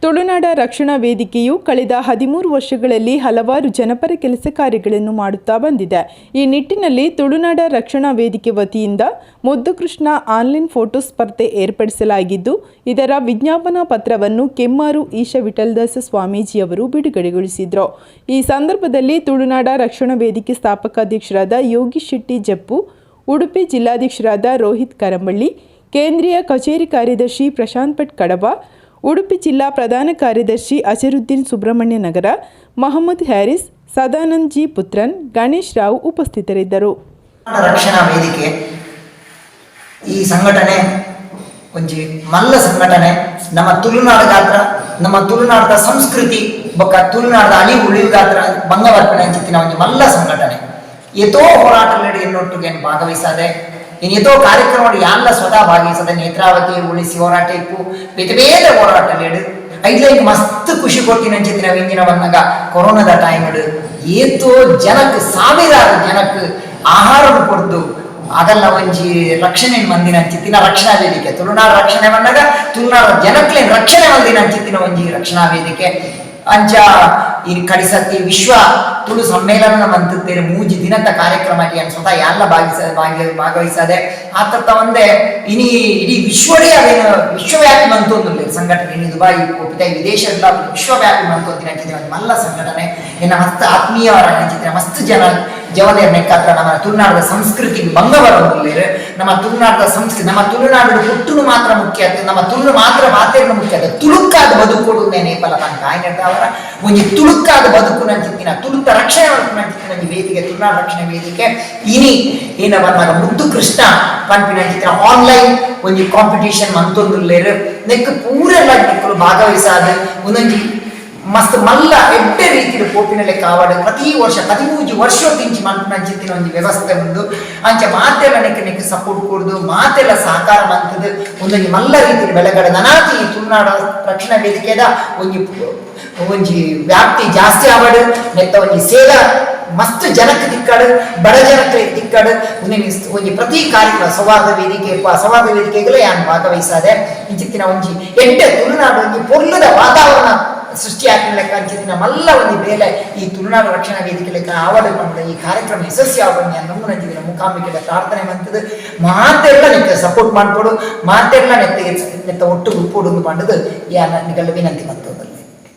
ತುಳುನಾಡ ರಕ್ಷಣಾ ವೇದಿಕೆಯು ಕಳೆದ 13 ವರ್ಷಗಳಲ್ಲಿ ಹಲವಾರು ಜನಪರ ಕೆಲಸ ಕಾರ್ಯಗಳನ್ನು ಮಾಡುತ್ತಾ ಬಂದಿದೆ. ಈ ನಿಟ್ಟಿನಲ್ಲಿ ತುಳುನಾಡ ರಕ್ಷಣಾ ವೇದಿಕೆ ವತಿಯಿಂದ ಮುದ್ದುಕೃಷ್ಣ ಆನ್ಲೈನ್ ಫೋಟೋ ಸ್ಪರ್ಧೆ ಏರ್ಪಡಿಸಲಾಗಿದ್ದು, ಇದರ ವಿಜ್ಞಾಪನಾ ಪತ್ರವನ್ನು ಕೆಮ್ಮಾರು ಈಶ ವಿಠಲದಾಸ ಸ್ವಾಮೀಜಿಯವರು ಬಿಡುಗಡೆಗೊಳಿಸಿದರು. ಈ ಸಂದರ್ಭದಲ್ಲಿ ತುಳುನಾಡ ರಕ್ಷಣಾ ವೇದಿಕೆ ಸ್ಥಾಪಕಾಧ್ಯಕ್ಷರಾದ ಯೋಗೀಶ್ ಶೆಟ್ಟಿ ಜಪ್ಪು, ಉಡುಪಿ ಜಿಲ್ಲಾಧ್ಯಕ್ಷರಾದ ರೋಹಿತ್ ಕರಂಬಳ್ಳಿ, ಕೇಂದ್ರೀಯ ಕಚೇರಿ ಕಾರ್ಯದರ್ಶಿ ಪ್ರಶಾಂತ್ ಭಟ್ ಕಡಬ, ಉಡುಪಿ ಜಿಲ್ಲಾ ಪ್ರಧಾನ ಕಾರ್ಯದರ್ಶಿ ಅಜರುದ್ದೀನ್ ಸುಬ್ರಹ್ಮಣ್ಯ ನಗರ, ಮಹಮ್ಮದ್ ಹ್ಯಾರಿಸ್, ಸದಾನಂದ್ ಜಿ ಪುತ್ರನ್, ಗಣೇಶ್ ರಾವ್ ಉಪಸ್ಥಿತರಿದ್ದರು. ರಕ್ಷಣಾ ವೇದಿಕೆ ಈ ಸಂಘಟನೆ ಒಂಜಿ ಮಲ್ಲ ಸಂಘಟನೆ. ನಮ್ಮ ತುಳುನಾಡ ಗಾತ್ರ, ನಮ್ಮ ತುಳುನಾಡದ ಸಂಸ್ಕೃತಿ ಬೊಕ್ಕ ತುಳುನಾಡದ ಅಳಿ ಉಳಿವು ಗಾತ್ರ ಭಂಗವರ್ಪಣೆ ಅಂಚಿತ್ತಿನ ಒಂಜಿ ಮಲ್ಲ ಸಂಘಟನೆ. ಎತೋ ಹೋರಾಟಗಳು ಎನ್ನೊಟ್ಟಿಗೆ ಭಾಗವಹಿಸದೆ, ಇನ್ನು ಎದೋ ಕಾರ್ಯಕ್ರಮ ಯಾನ್ಲ ಸ್ವತಃ ಭಾಗವಹಿಸದೆ, ನೇತ್ರಾವತಿ ಉಳಿಸಿ ಹೋರಾಟ ಇಪ್ಪು ಬೇತೆ ಬೇರೆ ಹೋರಾಟ ಲೇಡು ಐದ್ಲೈಕ್ ಮಸ್ತ್ ಖುಷಿ ಕೊಡ್ತೀನಿ ಅಂಚಿತ್ತಿನ ವ್ಯಂಜನ ಬಂದಾಗ ಕೊರೋನಾದ ಟೈಮ್ ಏತೋ ಜನಕ್ಕೆ ಸಾವಿರಾರು ಜನಕ್ಕೆ ಆಹಾರ ಕೊಡ್ದು ಅದೆಲ್ಲ ಒಂಜಿ ರಕ್ಷಣೆ ಮಂದಿನ ಅಂಚಿತ್ತಿನ ರಕ್ಷಣಾ ವೇದಿಕೆ. ತುಳುನಾಡ ರಕ್ಷಣೆ ಬಂದಾಗ ತುಳುನಾಡ ಜನಕ್ಕೆ ರಕ್ಷಣೆ ಮಂದಿನ ಅಂಚಿತ್ತಿನ ಒಂಜಿ ರಕ್ಷಣಾ ವೇದಿಕೆ ಅಂಚ ಈ ಕಡಿಸತ್ತಿ ವಿಶ್ವ ತುಳು ಸಮ್ಮೇಳನ ಮಂತದ್ದೇನೆ 3 ದಿನದ ಕಾರ್ಯಕ್ರಮಕ್ಕೆ ಸ್ವತಃ ಎಲ್ಲ ಭಾಗವಹಿಸದೆ ಆತ ಒಂದೇ ಇನಿ ಇಡೀ ವಿಶ್ವಡೇ ಅದೇನು ವಿಶ್ವವ್ಯಾಪಿ ಮಂತೊಂದು ಸಂಘಟನೆ. ಇನ್ನು ದುಬೈ ಒಪ್ಪಿತ ವಿದೇಶದ ವಿಶ್ವವ್ಯಾಪಿ ಮಂತೊಂದಿನ ಅಂಚಿನ ಮಲ್ಲ ಸಂಘಟನೆ. ಇನ್ನು ಮಸ್ತ್ ಆತ್ಮೀಯವರ ಅಂಚಿನ ಮಸ್ತ್ ಜನ ಜವದೇರ್ ನೆಕ್ಕತ್ರ ನಮ್ಮ ತುಳುನಾಡದ ಸಂಸ್ಕೃತಿ ಭಂಗ ಬರೋದಿಲ್ಲ. ನಮ್ಮ ತುಳುನಾಡದ ಸಂಸ್ಕೃತಿ, ನಮ್ಮ ತುಳುನಾಡು ಹುಟ್ಟುನು ಮಾತ್ರ ಮುಖ್ಯ, ನಮ್ಮ ತುಳು ಮಾತ್ರ ಮಾತೇನು ಮುಖ್ಯ. ತುಳುಕಾದ ಬದುಕೋಡು ನೇಪಲ ತನಕ ಆಯ್ನವರ ಒಂಜಿ ತುಳುಕಾದ ಬದುಕು ನಂಚಿತ್ತಿನ ತುಳುಕ ರಕ್ಷಣೆ ನಂಚಿತ್ತಿನ ವೇದಿಕೆ ತುಳುನಾಡ ರಕ್ಷಣೆ ವೇದಿಕೆ. ಇನಿ ಏನ ಬಂದಾಗ ಮುದ್ದು ಕೃಷ್ಣ ಪಂಪಿನ ಆನ್ಲೈನ್ ಒಂಜಿ ಕಾಂಪಿಟೇಷನ್ ಮಂತೊಂದುಲ್ಲೇರು ನೆಕ್ ಪೂರೆಲ್ಲ ನೆಕ್ಕಲು ಭಾಗವಹಿಸಾದ ಒಂದೊಂಜಿ ಮಸ್ತ್ ಮಲ್ಲ ಎಡ್ಡೆ ರೀತಿಯ ಪೋಪಿನ ಲೆಕ್ಕ ಆವಾಡ ಪ್ರತಿ ವರ್ಷ 13 ವರ್ಷ ತಿಂಚಿ ಮಂಚಿತ್ತಿನ ಒಂದು ವ್ಯವಸ್ಥೆ ಉಂಟು. ಅಂಚ ಮಾತೆಲ್ಲ ನೆಕ್ಕ ಸಪೋರ್ಟ್ ಕೊಡುದು, ಮಾತೆಲ್ಲ ಸಹಕಾರ ಮಂತದ್ದು ಒಂದೊಂದು ಮಲ್ಲ ರೀತಿಯ ಬೆಳೆಗಡೆ ನನಾತಿ ಈ ತುಳುನಾಡ ರಕ್ಷಣಾ ವೇದಿಕೆದ ಒಂಜಿ ವ್ಯಾಪ್ತಿ ಜಾಸ್ತಿ ಆವಾಡು ನೆತ್ತ ಒಂಜಿ ಸೇವಾ ಮಸ್ತ್ ಜನಕ್ಕೆ ತಿಕ್ಕಾಡು, ಬಡ ಜನಕ್ಕೆ ತಿಕ್ಕಾಡು ಒಂಜಿ ಪ್ರತಿ ಕಾರ್ಯಕ್ರಮ ಸಂವಾದ ವೇದಿಕೆಗಳೇ ಯಾನು ಭಾಗವಹಿಸದೆ ಇಂಚಿತ್ತಿನ ಒಂಜಿ ಎಡ್ಡೆ ತುಳುನಾಡು ಒಂಜಿ ಪೊರ್ಲದ ವಾತಾವರಣ ಸೃಷ್ಟಿ ಲೆಕ್ಕ ಅಂಚಿನ ಮಲ್ಲ ಒಂದು ಬೇಲೆ ಈ ತುಳುನಾಡು ರಕ್ಷಣಾ ವೇದಿಕೆ ಲೆಕ್ಕ ಆವಡ ಬಂದ ಈ ಕಾರ್ಯಕ್ರಮ ಯಶಸ್ವಿ ಆವಡ್ನೆ ನಮ್ಮ ನಂಚಿನ ಮುಖಾಂಬಿಕೆ ಪ್ರಾರ್ಥನೆ ಮಂತದ್ದು ಮಾತೆಲ್ಲ ನೆತ್ತ ಸಪೋರ್ಟ್ ಮಾಡ್ಕೊಡು, ಮಾತೆಲ್ಲ ನೆತ್ತ ಒಟ್ಟು ಉಪ್ಪುಡು ಪಂಡದು ನಿಗಲ್ಲ ವಿನಂತಿ ಬಂತು.